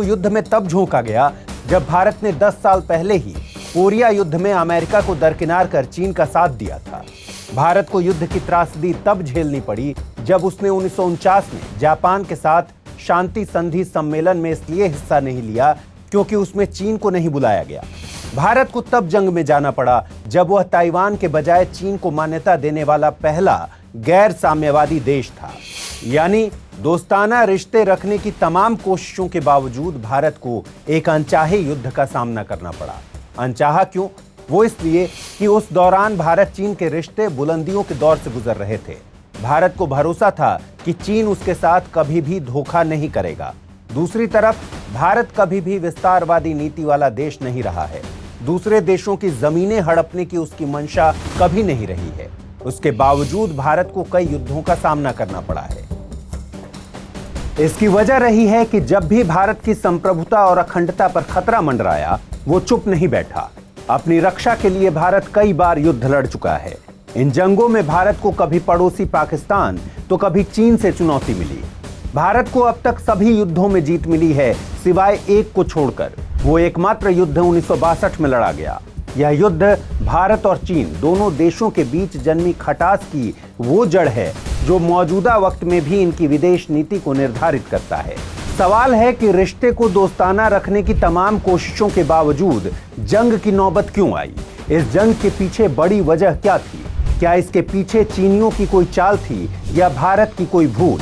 को युद्ध में तब झोंका गया जब भारत ने 10 साल पहले ही कोरिया युद्ध में अमेरिका को दरकिनार कर चीन का साथ दिया था। भारत को युद्ध की त्रासदी तब झेलनी पड़ी जब उसने 1949 में जापान के साथ शांति संधि सम्मेलन में इसलिए हिस्सा नहीं लिया क्योंकि उसमें चीन को नहीं बुलाया गया। भारत को तब जंग में जाना पड़ा जब वह ताइवान के बजाय चीन को मान्यता देने वाला पहला गैर साम्यवादी देश था। यानी दोस्ताना रिश्ते रखने की तमाम कोशिशों के बावजूद भारत को एक अनचाहे युद्ध का सामना करना पड़ा। अनचाहा क्यों? वो इसलिए कि उस दौरान भारत चीन के रिश्ते बुलंदियों के दौर से गुजर रहे थे। भारत को भरोसा था कि चीन उसके साथ कभी भी धोखा नहीं करेगा। दूसरी तरफ भारत कभी भी विस्तारवादी नीति वाला देश नहीं रहा है। दूसरे देशों की जमीनें हड़पने की उसकी मंशा कभी नहीं रही है। उसके बावजूद भारत को कई युद्धों का सामना करना पड़ा है। इसकी वजह रही है कि जब भी भारत की संप्रभुता और अखंडता पर खतरा मंडराया, वो चुप नहीं बैठा। अपनी रक्षा के लिए भारत कई बार युद्ध लड़ चुका है। इन जंगों में भारत को कभी पड़ोसी पाकिस्तान तो कभी चीन से चुनौती मिली। भारत को अब तक सभी युद्धों में जीत मिली है सिवाय एक को छोड़कर। वो एकमात्र युद्ध 1962 में लड़ा गया। यह युद्ध भारत और चीन दोनों देशों के बीच जन्मी खटास की वो जड़ है जो मौजूदा वक्त में भी इनकी विदेश नीति को निर्धारित करता है। सवाल है कि रिश्ते को दोस्ताना रखने की तमाम कोशिशों के बावजूद जंग की नौबत क्यों आई? इस जंग के पीछे बड़ी वजह क्या थी? क्या इसके पीछे चीनियों की कोई चाल थी या भारत की कोई भूल?